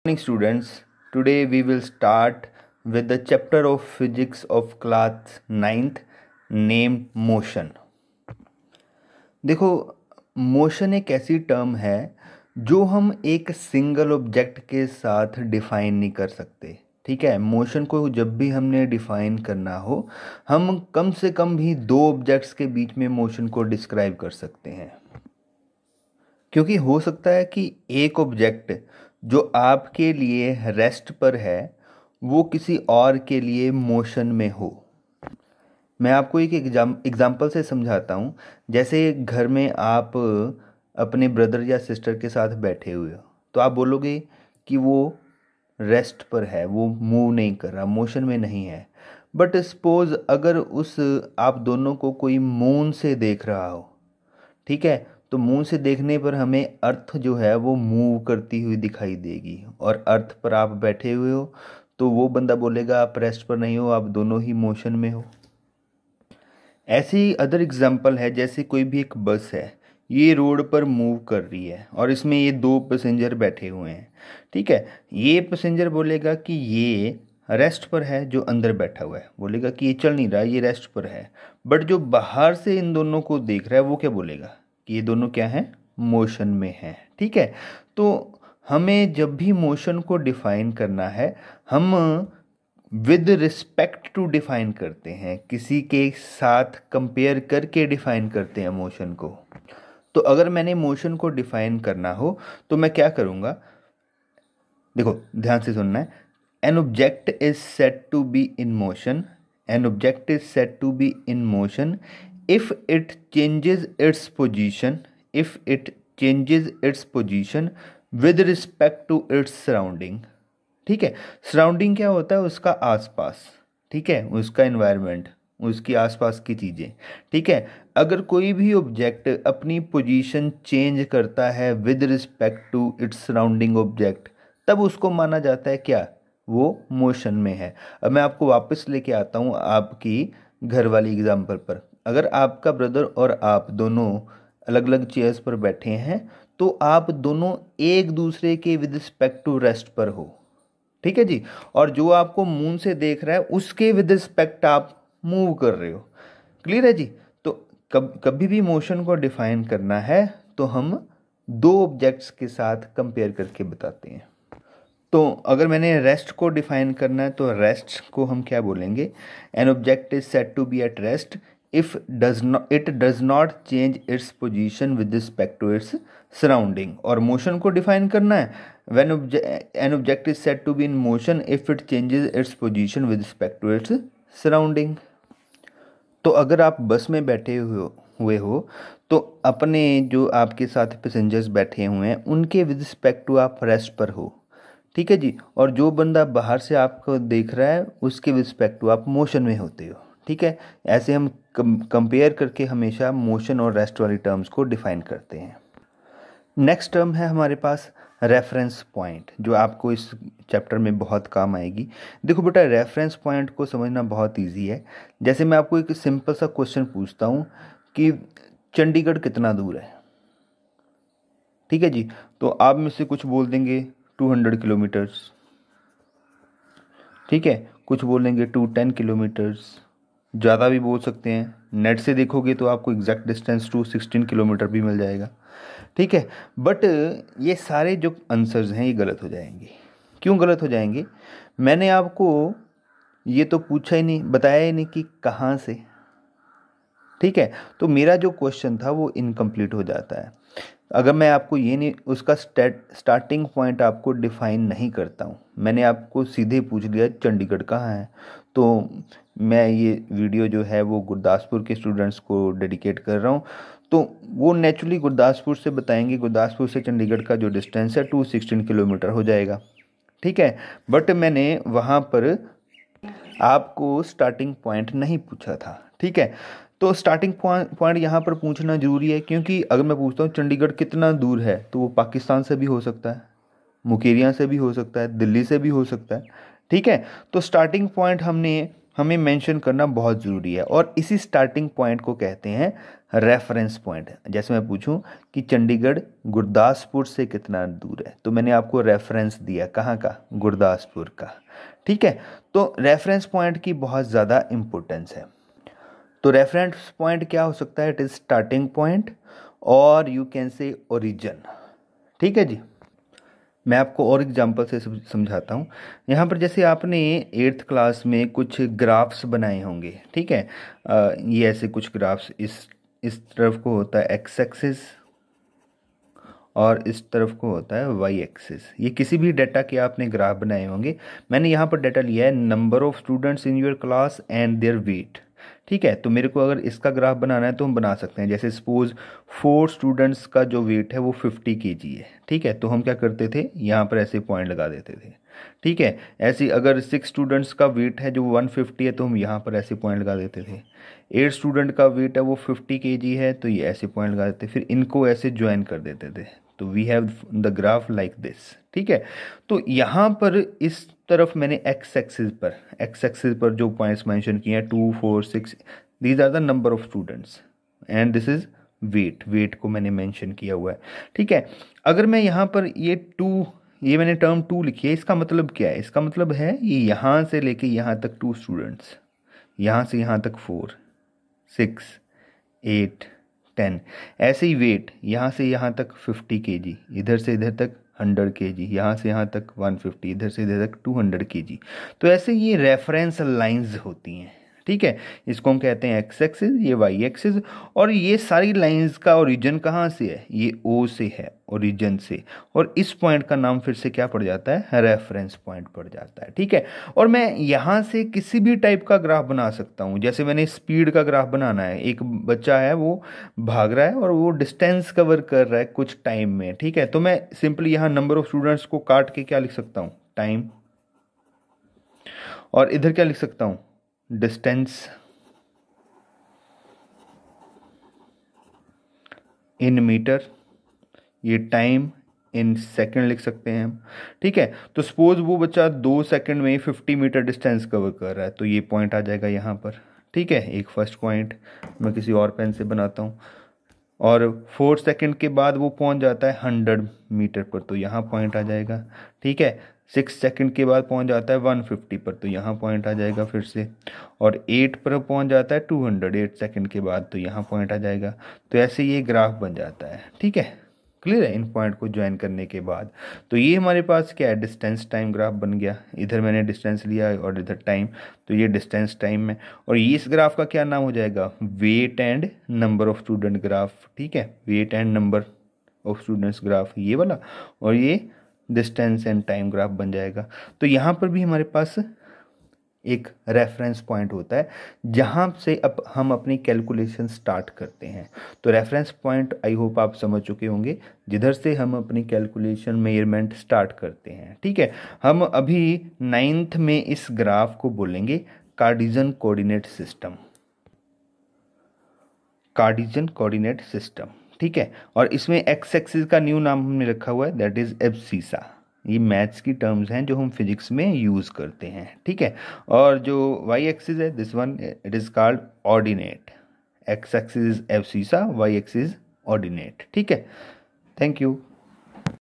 Morning students, today we will start with the chapter of physics of class 9th named motion. देखो, motion एक ऐसी term है जो हम एक सिंगल ऑब्जेक्ट के साथ डिफाइन नहीं कर सकते। ठीक है, मोशन को जब भी हमने डिफाइन करना हो, हम कम से कम भी दो ऑब्जेक्ट्स के बीच में मोशन को डिस्क्राइब कर सकते हैं, क्योंकि हो सकता है कि एक ऑब्जेक्ट जो आपके लिए रेस्ट पर है वो किसी और के लिए मोशन में हो। मैं आपको एक एग्जाम्पल से समझाता हूँ। जैसे घर में आप अपने ब्रदर या सिस्टर के साथ बैठे हुए हो, तो आप बोलोगे कि वो रेस्ट पर है, वो मूव नहीं कर रहा, मोशन में नहीं है। बट सपोज अगर उस आप दोनों को कोई मून से देख रहा हो, ठीक है, तो मून से देखने पर हमें अर्थ जो है वो मूव करती हुई दिखाई देगी, और अर्थ पर आप बैठे हुए हो तो वो बंदा बोलेगा आप रेस्ट पर नहीं हो, आप दोनों ही मोशन में हो। ऐसे ही अदर एग्जांपल है, जैसे कोई भी एक बस है, ये रोड पर मूव कर रही है और इसमें ये दो पैसेंजर बैठे हुए हैं। ठीक है, ये पैसेंजर बोलेगा कि ये रेस्ट पर है, जो अंदर बैठा हुआ है बोलेगा कि ये चल नहीं रहा, ये रेस्ट पर है। बट जो बाहर से इन दोनों को देख रहा है वो क्या बोलेगा कि ये दोनों क्या हैं, मोशन में हैं। ठीक है, तो हमें जब भी मोशन को डिफाइन करना है, हम विद रिस्पेक्ट टू डिफाइन करते हैं, किसी के साथ कंपेयर करके डिफाइन करते हैं मोशन को। तो अगर मैंने मोशन को डिफाइन करना हो तो मैं क्या करूँगा, देखो ध्यान से सुनना है। An object is said to be in motion, an object is said to be in motion if it changes its position, if it changes its position with respect to its surrounding। ठीक है, surrounding क्या होता है, उसका आसपास, ठीक है, उसका एनवायरनमेंट, उसकी आसपास की चीज़ें। ठीक है, अगर कोई भी ऑब्जेक्ट अपनी पोजीशन चेंज करता है with respect to its surrounding object, तब उसको माना जाता है क्या, वो मोशन में है। अब मैं आपको वापस लेके आता हूँ आपकी घर वाली एग्जाम्पल पर। अगर आपका ब्रदर और आप दोनों अलग अलग चेयर्स पर बैठे हैं, तो आप दोनों एक दूसरे के विद रिस्पेक्ट टू रेस्ट पर हो। ठीक है जी, और जो आपको मून से देख रहा है उसके विद रिस्पेक्ट आप मूव कर रहे हो। क्लियर है जी। तो कभी भी मोशन को डिफाइन करना है तो हम दो ऑब्जेक्ट्स के साथ कंपेयर करके बताते हैं। तो अगर मैंने रेस्ट को डिफाइन करना है तो रेस्ट को हम क्या बोलेंगे, an object is said to be at rest if it does not change its position with respect to its surrounding। और मोशन को डिफाइन करना है, when an object is said to be in motion if it changes its position with respect to its surrounding। तो अगर आप बस में बैठे हुए हो तो अपने जो आपके साथ पैसेंजर्स बैठे हुए हैं उनके विद रिस्पेक्ट टू आप रेस्ट पर हो। ठीक है जी, और जो बंदा बाहर से आपको देख रहा है उसके विद रिस्पेक्ट टू आप मोशन में होते हो। ठीक है, ऐसे हम कंपेयर करके हमेशा मोशन और रेस्ट वाली टर्म्स को डिफाइन करते हैं। नेक्स्ट टर्म है हमारे पास रेफरेंस पॉइंट, जो आपको इस चैप्टर में बहुत काम आएगी। देखो बेटा, रेफरेंस पॉइंट को समझना बहुत इजी है। जैसे मैं आपको एक सिंपल सा क्वेश्चन पूछता हूँ कि चंडीगढ़ कितना दूर है। ठीक है जी, तो आप में से कुछ बोल देंगे 200 किलोमीटर्स, ठीक है, कुछ बोलेंगे 210 किलोमीटर्स, ज़्यादा भी बोल सकते हैं। नेट से देखोगे तो आपको एग्जैक्ट डिस्टेंस 216 किलोमीटर भी मिल जाएगा। ठीक है, बट ये सारे जो आंसर्स हैं ये गलत हो जाएंगे। क्यों गलत हो जाएंगे, मैंने आपको ये तो पूछा ही नहीं, बताया ही नहीं कि कहाँ से। ठीक है, तो मेरा जो क्वेश्चन था वो इनकम्प्लीट हो जाता है अगर मैं आपको ये नहीं, उसका स्टार्टिंग पॉइंट आपको डिफाइन नहीं करता हूँ। मैंने आपको सीधे पूछ लिया चंडीगढ़ कहाँ है, तो मैं ये वीडियो जो है वो गुरदासपुर के स्टूडेंट्स को डेडिकेट कर रहा हूँ। तो वो नेचुरली गुरदासपुर से बताएंगे, गुरदासपुर से चंडीगढ़ का जो डिस्टेंस है 216 किलोमीटर हो जाएगा। ठीक है, बट मैंने वहाँ पर आपको स्टार्टिंग पॉइंट नहीं पूछा था। ठीक है, तो स्टार्टिंग पॉइंट यहाँ पर पूछना जरूरी है, क्योंकि अगर मैं पूछता हूँ चंडीगढ़ कितना दूर है, तो वो पाकिस्तान से भी हो सकता है, मुकेरियाँ से भी हो सकता है, दिल्ली से भी हो सकता है। ठीक है, तो स्टार्टिंग पॉइंट हमने हमें मेंशन करना बहुत ज़रूरी है, और इसी स्टार्टिंग पॉइंट को कहते हैं रेफरेंस पॉइंट। जैसे मैं पूछूं कि चंडीगढ़ गुरदासपुर से कितना दूर है, तो मैंने आपको रेफरेंस दिया, कहाँ का, गुरदासपुर का। ठीक है, तो रेफरेंस पॉइंट की बहुत ज़्यादा इम्पोर्टेंस है। तो रेफरेंस पॉइंट क्या हो सकता है, इट इज स्टार्टिंग पॉइंट और यू कैन से ओरिजिन। ठीक है जी, मैं आपको और एग्जांपल से समझाता हूँ। यहाँ पर जैसे आपने 8th क्लास में कुछ ग्राफ्स बनाए होंगे, ठीक है, ये ऐसे कुछ ग्राफ्स, इस तरफ को होता है एक्स एक्सिस और इस तरफ को होता है वाई एक्सिस। ये किसी भी डाटा के आपने ग्राफ बनाए होंगे। मैंने यहाँ पर डाटा लिया है number of students in your class and their weight. ठीक है, तो मेरे को अगर इसका ग्राफ बनाना है तो हम बना सकते हैं। जैसे सपोज 4 स्टूडेंट्स का जो वेट है वो 50 kg है। ठीक है, तो हम क्या करते थे, यहाँ पर ऐसे पॉइंट लगा देते थे। ठीक है, ऐसे अगर 6 स्टूडेंट्स का वेट है जो 150 है, तो हम यहाँ पर ऐसे पॉइंट लगा देते थे। 8 स्टूडेंट का वेट है वो 50 kg है, तो ये ऐसे पॉइंट लगा देते, फिर इनको ऐसे ज्वाइन कर देते थे। तो we have the graph like this. ठीक है, तो यहाँ पर इस तरफ मैंने एक्स एक्सिस पर जो पॉइंट्स मेंशन किए हैं 2, 4, 6, these are the number of students and this is weight को मैंने मेंशन किया हुआ है। ठीक है, अगर मैं यहाँ पर ये मैंने टर्म 2 लिखी है, इसका मतलब क्या है, इसका मतलब है ये यहाँ से लेके यहाँ तक 2 स्टूडेंट्स, यहाँ से यहाँ तक 4, 6, 8, 10, ऐसे ही वेट यहाँ से यहाँ तक 50 kg, इधर से इधर तक 100 kg, यहाँ से यहाँ तक 150, इधर से इधर तक 200 kg। तो ऐसे ये रेफरेंस लाइंस होती हैं। ठीक है, इसको हम कहते हैं एक्स एक्सिस, ये वाई एक्सिस, और ये सारी लाइंस का ओरिजिन कहाँ से है, ये ओ से है, ओरिजिन से, और इस पॉइंट का नाम फिर से क्या पड़ जाता है, रेफरेंस पॉइंट पड़ जाता है। ठीक है, और मैं यहाँ से किसी भी टाइप का ग्राफ बना सकता हूँ। जैसे मैंने स्पीड का ग्राफ बनाना है, एक बच्चा है वो भाग रहा है और वो डिस्टेंस कवर कर रहा है कुछ टाइम में। ठीक है, तो मैं सिंपली यहाँ नंबर ऑफ स्टूडेंट्स को काट के क्या लिख सकता हूँ, टाइम, और इधर क्या लिख सकता हूँ, डिस्टेंस इन मीटर, ये टाइम इन सेकंड लिख सकते हैं हम। ठीक है, तो सपोज वो बच्चा 2 सेकंड में 50 मीटर डिस्टेंस कवर कर रहा है, तो ये पॉइंट आ जाएगा यहाँ पर। ठीक है, एक फर्स्ट पॉइंट मैं किसी और पेन से बनाता हूँ, और 4 सेकंड के बाद वो पहुँच जाता है 100 मीटर पर, तो यहाँ पॉइंट आ जाएगा। ठीक है, 6 सेकंड के बाद पहुँच जाता है 150 पर, तो यहाँ पॉइंट आ जाएगा फिर से, और 8 पर पहुँच जाता है 200 8 सेकंड के बाद, तो यहाँ पॉइंट आ जाएगा। तो ऐसे ये ग्राफ बन जाता है। ठीक है, क्लियर है, इन पॉइंट को ज्वाइन करने के बाद। तो ये हमारे पास क्या है, डिस्टेंस टाइम ग्राफ बन गया। इधर मैंने डिस्टेंस लिया और इधर टाइम, तो ये डिस्टेंस टाइम है, और ये इस ग्राफ का क्या नाम हो जाएगा, weight and number of student graph. ठीक है, weight and number of students graph ये वाला, और ये डिस्टेंस एंड टाइम ग्राफ बन जाएगा। तो यहाँ पर भी हमारे पास एक रेफरेंस पॉइंट होता है जहाँ से अब हम अपनी कैलकुलेशन स्टार्ट करते हैं। तो रेफरेंस पॉइंट आई होप आप समझ चुके होंगे, जिधर से हम अपनी कैलकुलेशन मेजरमेंट स्टार्ट करते हैं। ठीक है, हम अभी 9th में इस ग्राफ को बोलेंगे Cartesian coordinate system, Cartesian coordinate system. ठीक है, और इसमें एक्स एक्सिस का न्यू नाम हमने रखा हुआ है, दैट इज एब्सीसा। ये मैथ्स की टर्म्स हैं जो हम फिजिक्स में यूज़ करते हैं। ठीक है, और जो वाई एक्सिस है, this one it is called ordinate. X axis abscissa, Y axis ordinate. ठीक है, थैंक यू।